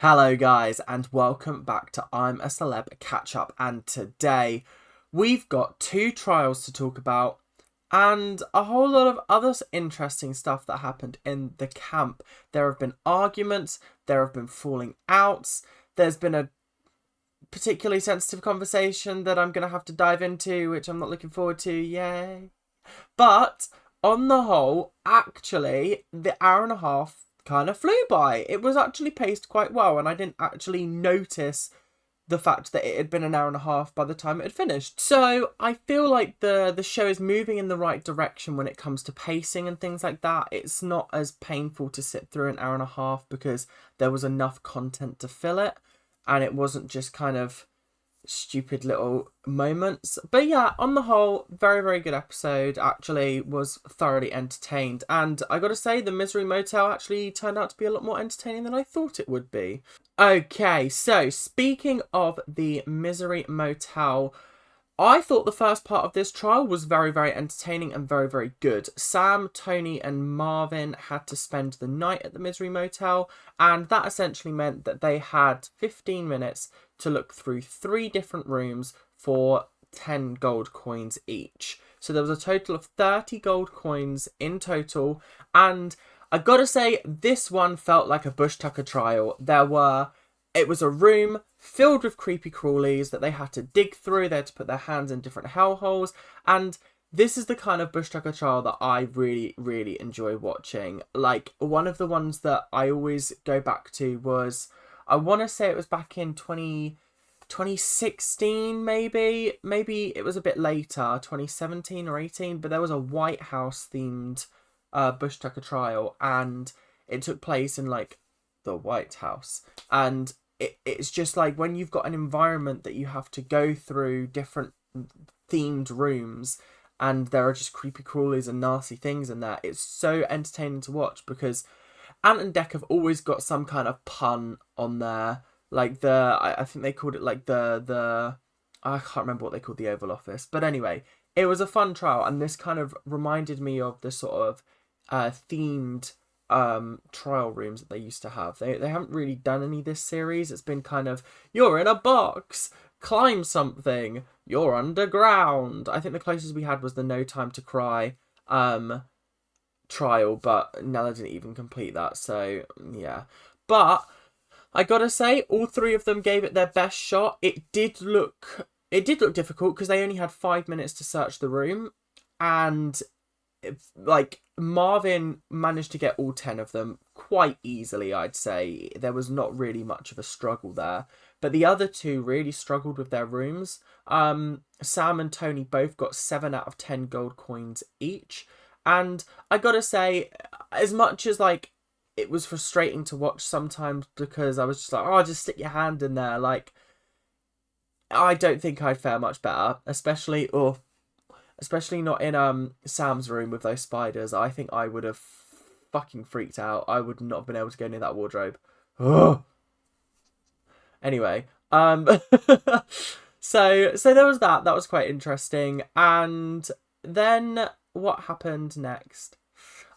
Hello guys and welcome back to I'm a Celeb Catch Up, and today we've got two trials to talk about and a whole lot of other interesting stuff that happened in the camp. There have been arguments, there have been falling outs, there's been a particularly sensitive conversation that I'm going to have to dive into, which I'm not looking forward to, yay. But on the whole, actually, the hour and a half kind of flew by. It was actually paced quite well, and I didn't actually notice the fact that it had been an hour and a half by the time it had finished. So I feel like the show is moving in the right direction when it comes to pacing and things like that. It's not as painful to sit through an hour and a half because there was enough content to fill it, and it wasn't just kind of stupid little moments. But yeah, on the whole, very, very good episode. Actually was thoroughly entertained, and I gotta say the Misery Motel actually turned out to be a lot more entertaining than I thought it would be. Okay, so speaking of the Misery Motel, I thought the first part of this trial was very, very entertaining and very, very good. Sam, Tony and Marvin had to spend the night at the Misery Motel, and that essentially meant that they had 15 minutes to look through 3 different rooms for 10 gold coins each. So there was a total of 30 gold coins in total, and I gotta say, this one felt like a Bush Tucker trial. It was a room filled with creepy crawlies that they had to dig through. They had to put their hands in different hellholes. And this is the kind of Bush Tucker trial that I really, really enjoy watching. Like, one of the ones that I always go back to was, I want to say it was back in 2016, maybe. Maybe it was a bit later, 2017 or 18. But there was a White House themed Bush Tucker trial. And it took place in, like, the White House. And it's just like when you've got an environment that you have to go through different themed rooms and there are just creepy crawlies and nasty things in there, it's so entertaining to watch because Ant and Dec have always got some kind of pun on there. Like I think they called it like the I can't remember what they called the Oval Office, but anyway, it was a fun trial, and this kind of reminded me of the sort of themed trial rooms that they used to have. They haven't really done any this series. It's been kind of, you're in a box, climb something, you're underground. I think the closest we had was the No Time to Cry trial, but Nella didn't even complete that, so yeah. But I gotta say, all 3 of them gave it their best shot. It did look difficult because they only had 5 minutes to search the room, and like Marvin managed to get all 10 of them quite easily. I'd say there was not really much of a struggle there, but the other 2 really struggled with their rooms. Sam and Tony both got 7 out of 10 gold coins each, and I gotta say, as much as like it was frustrating to watch sometimes because I was just like, oh, just stick your hand in there, like I don't think I'd fare much better, especially not in Sam's room with those spiders. I think I would have fucking freaked out. I would not have been able to go near that wardrobe. Ugh. Anyway, so there was that. That was quite interesting. And then what happened next?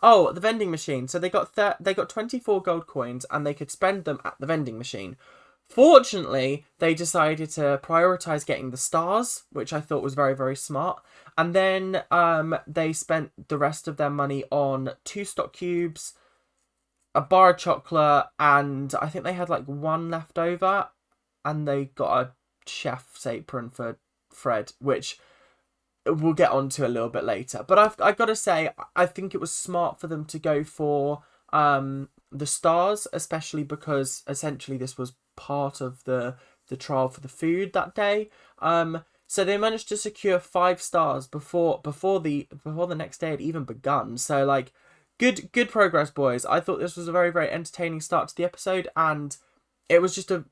Oh, the vending machine. So they got 24 gold coins, and they could spend them at the vending machine. Fortunately, they decided to prioritize getting the stars, which I thought was very, very smart. And then they spent the rest of their money on 2 stock cubes, a bar of chocolate, and I think they had like 1 left over. And they got a chef's apron for Fred, which we'll get onto a little bit later. But I've got to say, I think it was smart for them to go for the stars, especially because essentially this was part of the trial for the food that day. So they managed to secure 5 stars before the next day had even begun. So like good progress, boys. I thought this was a very, very entertaining start to the episode, and it was just a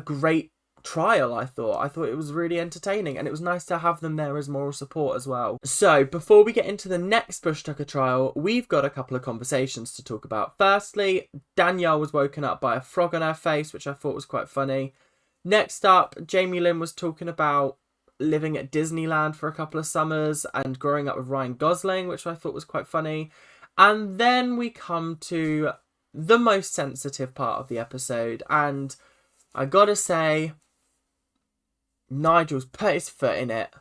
great trial. I thought it was really entertaining, and it was nice to have them there as moral support as well. So before we get into the next Bush Tucker trial, we've got a couple of conversations to talk about. Firstly, Danielle was woken up by a frog on her face, which I thought was quite funny. Next up, Jamie Lynn was talking about living at Disneyland for a couple of summers and growing up with Ryan Gosling, which I thought was quite funny. And then we come to the most sensitive part of the episode, and I gotta say, Nigel's put his foot in it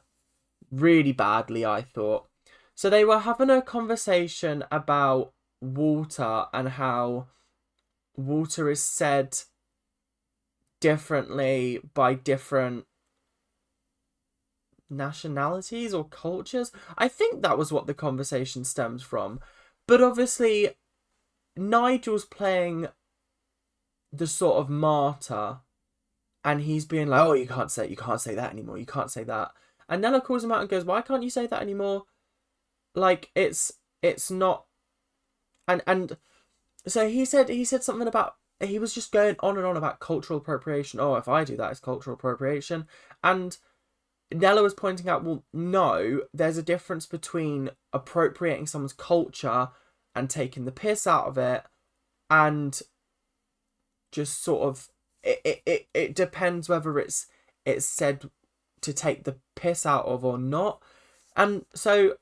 really badly, I thought. So they were having a conversation about water and how water is said differently by different nationalities or cultures. I think that was what the conversation stems from. But obviously, Nigel's playing the sort of martyr, and he's being like, "Oh, you can't say that anymore. You can't say that." And Nella calls him out and goes, "Why can't you say that anymore? Like, it's not." And so he said something about, he was just going on and on about cultural appropriation. Oh, if I do that, it's cultural appropriation. And Nella was pointing out, well, no, there's a difference between appropriating someone's culture and taking the piss out of it, and just sort of, it depends whether it's said to take the piss out of or not. And so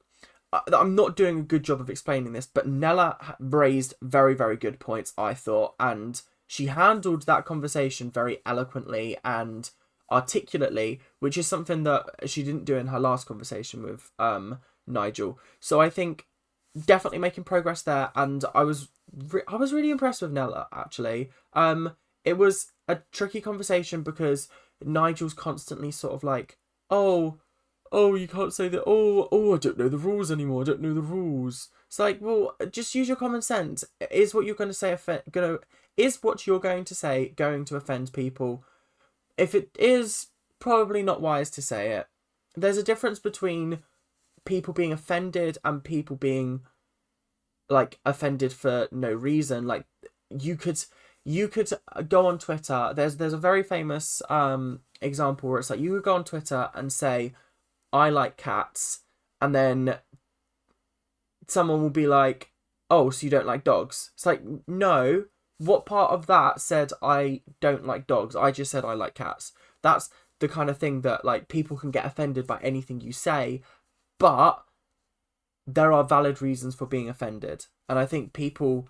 I'm not doing a good job of explaining this, but Nella raised very, very good points, I thought, and she handled that conversation very eloquently and articulately, which is something that she didn't do in her last conversation with Nigel. So I think definitely making progress there, and I was really impressed with Nella, actually. It was a tricky conversation because Nigel's constantly sort of like, oh, you can't say that. Oh, I don't know the rules anymore. I don't know the rules. It's like, well, just use your common sense. Is what you're going to say going to offend people? If it is, probably not wise to say it. There's a difference between people being offended and people being like offended for no reason. Like, you could go on Twitter. There's a very famous example where it's like, you could go on Twitter and say, I like cats, and then someone will be like, oh, so you don't like dogs? It's like, no, what part of that said I don't like dogs? I just said I like cats. That's the kind of thing that, like, people can get offended by anything you say, but there are valid reasons for being offended. And I think people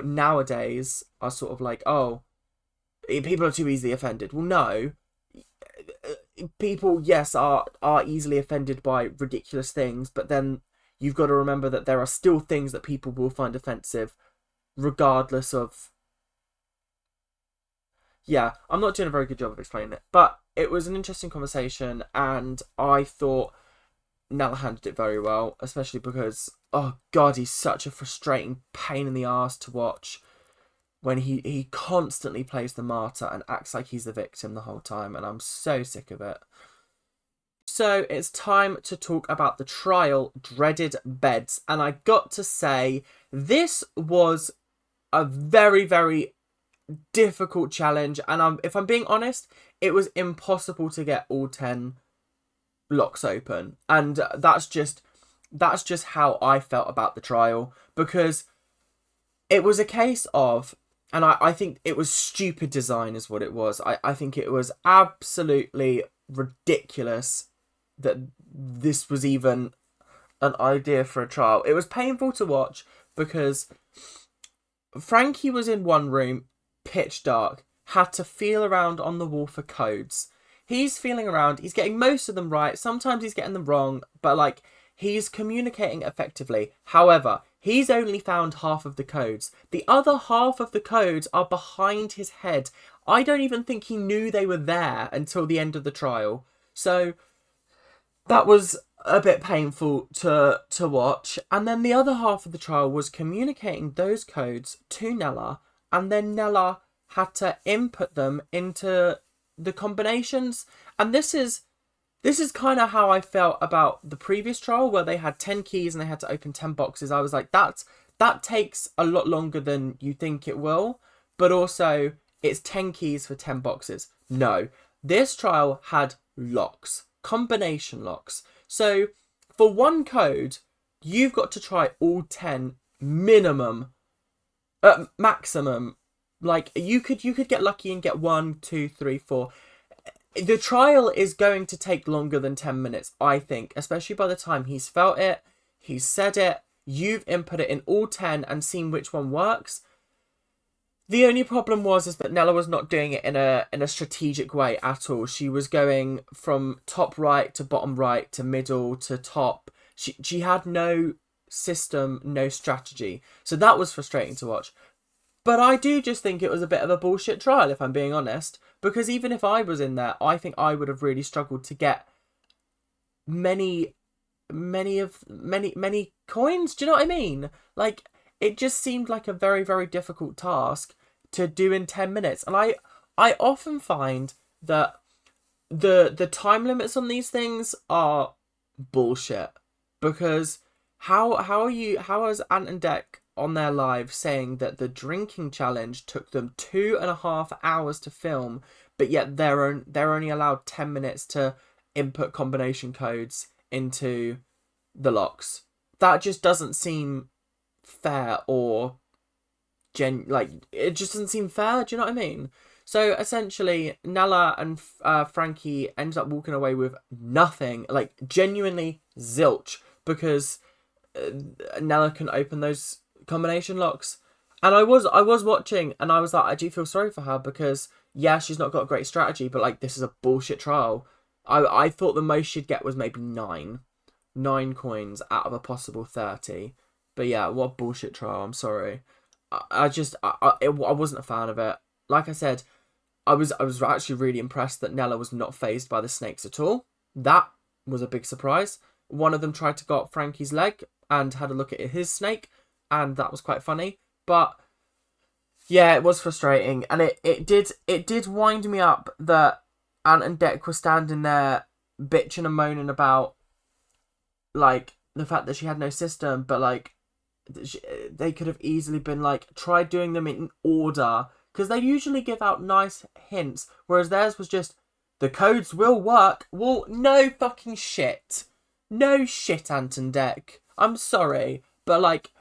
nowadays are sort of like, oh, people are too easily offended. Well, no. People, yes, are easily offended by ridiculous things, but then you've got to remember that there are still things that people will find offensive, regardless of... Yeah, I'm not doing a very good job of explaining it, but it was an interesting conversation, and I thought Nella handled it very well, especially because, oh god, he's such a frustrating pain in the arse to watch when he constantly plays the martyr and acts like he's the victim the whole time, and I'm so sick of it. So it's time to talk about the trial, Dreaded Beds, and I got to say, this was a very, very difficult challenge, and if I'm being honest, it was impossible to get all 10 locks open, and that's just how I felt about the trial, because it was a case of, and I think it was stupid design is what it was. I think it was absolutely ridiculous that this was even an idea for a trial. It was painful to watch because Frankie was in one room, pitch dark, had to feel around on the wall for codes. He's feeling around, he's getting most of them right, sometimes he's getting them wrong, but like, he's communicating effectively. However, he's only found half of the codes. The other half of the codes are behind his head. I don't even think he knew they were there until the end of the trial. So that was a bit painful to watch. And then the other half of the trial was communicating those codes to Nella, and then Nella had to input them into the combinations. And this is kind of how I felt about the previous trial, where they had 10 keys and they had to open 10 boxes. I was like, that takes a lot longer than you think it will, but also it's 10 keys for 10 boxes. No, this trial had locks, combination locks. So for one code, you've got to try all 10 maximum. Like, you could get lucky and get 1, 2, 3, 4. The trial is going to take longer than 10 minutes, I think, especially by the time he's felt it, he's said it, You've input it in all 10 and seen which one works. The only problem is that Nella was not doing it in a strategic way at all. She was going from top right to bottom right to middle to top. She had no system, no strategy. So that was frustrating to watch. But I do just think it was a bit of a bullshit trial, if I'm being honest. Because even if I was in there, I think I would have really struggled to get many coins. Do you know what I mean? Like, it just seemed like a very, very difficult task to do in 10 minutes. And I often find that the time limits on these things are bullshit. Because how is Ant and Dec on their live saying that the drinking challenge took them 2.5 hours to film, but yet they're only allowed 10 minutes to input combination codes into the locks? That just doesn't seem fair, or it just doesn't seem fair. Do you know what I mean? So essentially, Nella and Frankie ended up walking away with nothing, like genuinely zilch, because Nella couldn't open those combination locks. And I was watching, and I was like, I do feel sorry for her, because yeah, she's not got a great strategy, but like, this is a bullshit trial. I thought the most she'd get was maybe 9 coins out of a possible 30. But yeah, what a bullshit trial. I'm sorry. I wasn't a fan of it. Like I said, I was actually really impressed that Nella was not fazed by the snakes at all. That was a big surprise. One of them tried to go up Frankie's leg and had a look at his snake, and that was quite funny. But yeah, it was frustrating, and it did wind me up that Ant and Dec were standing there bitching and moaning about like the fact that she had no system, but like they could have easily been like, try doing them in order, because they usually give out nice hints, whereas theirs was just, the codes will work. Well, no fucking shit. No shit, Ant and Dec. I'm sorry, but like,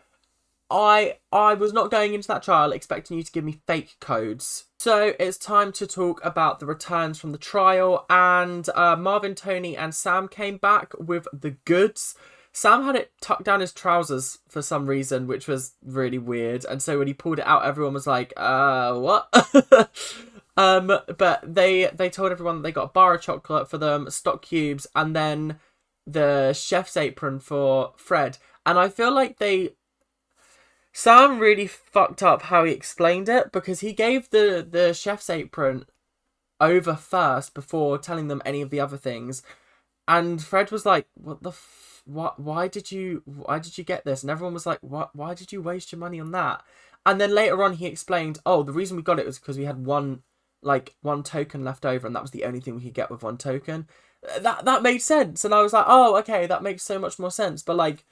I was not going into that trial expecting you to give me fake codes. So it's time to talk about the returns from the trial, and Marvin, Tony and Sam came back with the goods. Sam had it tucked down his trousers for some reason, which was really weird, and so when he pulled it out, everyone was like, what? But they told everyone that they got a bar of chocolate for them, stock cubes, and then the chef's apron for Fred. And I feel like Sam really fucked up how he explained it, because he gave the chef's apron over first before telling them any of the other things. And Fred was like, what the why did you get this? And everyone was like, why did you waste your money on that? And then later on he explained, oh, the reason we got it was because we had one token left over, and that was the only thing we could get with one token. That made sense. And I was like, oh, okay, that makes so much more sense. But like,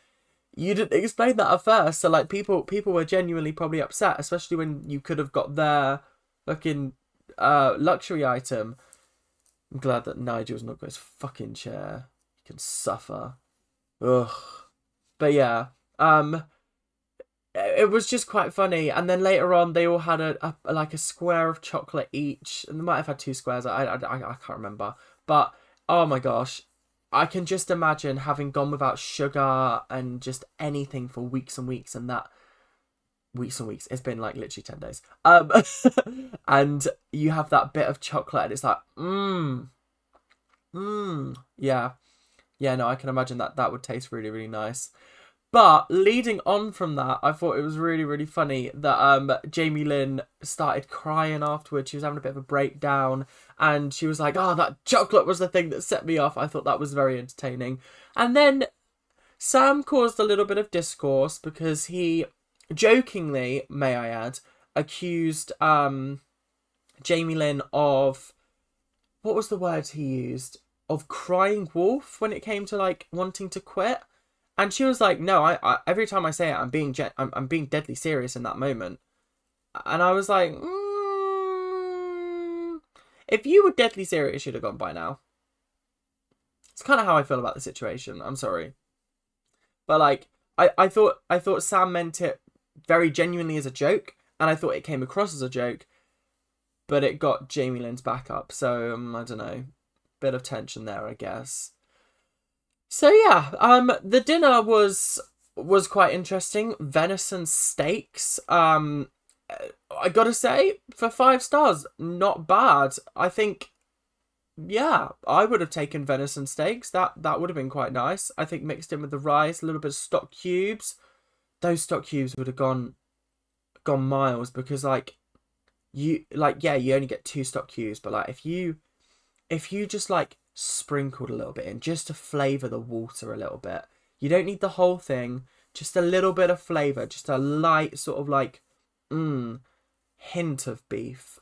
you didn't explain that at first, so like people were genuinely probably upset, especially when you could have got their fucking luxury item. I'm glad that Nigel's not got his fucking chair. He can suffer. Ugh. But yeah, it was just quite funny. And then later on, they all had a square of chocolate each, and they might have had 2 squares. I can't remember. But oh my gosh, I can just imagine having gone without sugar and just anything for weeks and weeks, and that weeks and weeks. It's been like literally 10 days. And you have that bit of chocolate, and it's like, yeah. Yeah, no, I can imagine that would taste really, really nice. But leading on from that, I thought it was really, really funny that Jamie Lynn started crying afterwards. She was having a bit of a breakdown, and she was like, oh, that chocolate was the thing that set me off. I thought that was very entertaining. And then Sam caused a little bit of discourse because he, jokingly, may I add, accused Jamie Lynn of, what was the word he used? Of crying wolf when it came to like wanting to quit. And she was like, no, I every time I say it, I'm being deadly serious in that moment. And I was like, if you were deadly serious, you'd have gone by now. It's kind of how I feel about the situation. I'm sorry. But like, I thought Sam meant it very genuinely as a joke, and I thought it came across as a joke, but it got Jamie Lynn's back up. So I don't know, bit of tension there, I guess. So yeah, the dinner was was quite interesting. Venison steaks. I gotta say, for 5 stars, not bad. I think, yeah, I would have taken venison steaks. That would have been quite nice. I think mixed in with the rice, a little bit of stock cubes. Those stock cubes would have gone miles, because like yeah, you only get 2 stock cubes, but like if you just like sprinkled a little bit in, just to flavour the water a little bit. You don't need the whole thing, just a little bit of flavour, just a light sort of like hint of beef.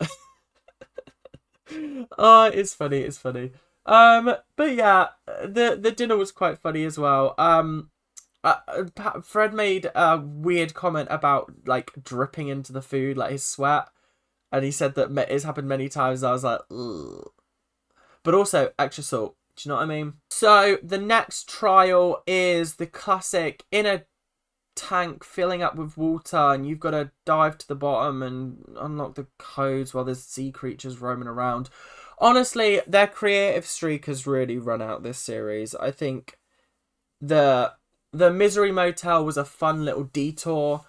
Oh, it's funny, it's funny. But yeah, the dinner was quite funny as well. Fred made a weird comment about like dripping into the food, like his sweat, and he said that it's happened many times. I was like, ugh. But also extra salt. Do you know what I mean? So the next trial is the classic in a tank filling up with water, and you've got to dive to the bottom and unlock the codes while there's sea creatures roaming around. Honestly, their creative streak has really run out this series. I think the Misery Motel was a fun little detour,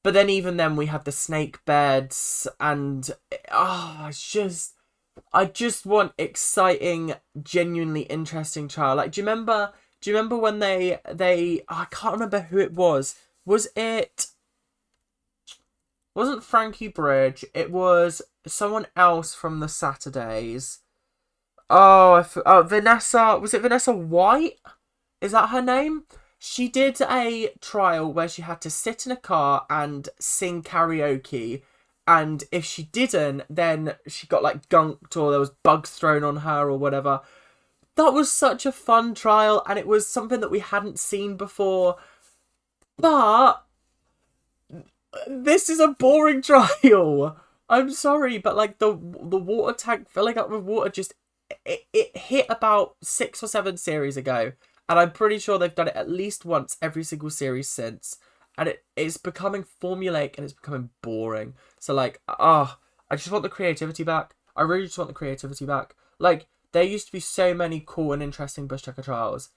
but then even then we had the snake beds, and I just want exciting, genuinely interesting trial. Like, do you remember when they I can't remember who it was. Wasn't Frankie Bridge? It was someone else from the Saturdays. Vanessa. Was it Vanessa White? Is that her name? She did a trial where she had to sit in a car and sing karaoke. And if she didn't, then she got like gunked, or there was bugs thrown on her or whatever. That was such a fun trial, and it was something that we hadn't seen before. But this is a boring trial. I'm sorry, but like the water tank filling up with water just it hit about 6 or 7 series ago, and I'm pretty sure they've done it at least once every single series since. And it's becoming formulaic, and it's becoming boring. So, like, I just want the creativity back. I really just want the creativity back. Like, there used to be so many cool and interesting Bush Tucker trials.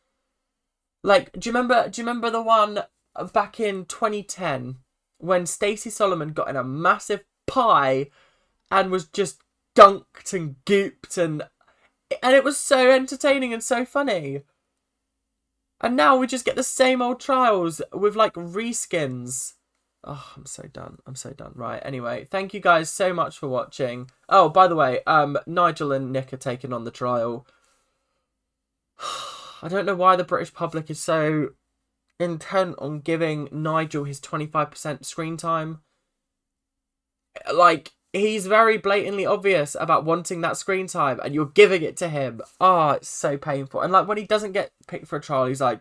Like, do you remember the one back in 2010 when Stacey Solomon got in a massive pie and was just dunked and gooped, and it was so entertaining and so funny. And now we just get the same old trials with like reskins. Oh, I'm so done. Right, anyway, thank you guys so much for watching. Oh, by the way, Nigel and Nick are taking on the trial. I don't know why the British public is so intent on giving Nigel his 25% screen time. Like, he's very blatantly obvious about wanting that screen time, and you're giving it to him. Oh, it's so painful. And like, when he doesn't get picked for a trial, he's like,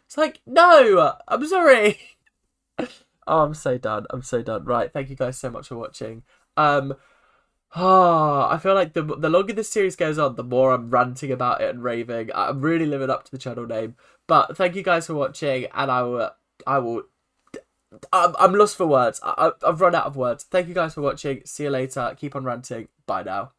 it's like, no, I'm sorry. Oh, I'm so done. Right, thank you guys so much for watching. I feel like the longer this series goes on, the more I'm ranting about it and raving. I'm really living up to the channel name. But thank you guys for watching, and I'm lost for words. I've run out of words. Thank you guys for watching. See you later. Keep on ranting. Bye now.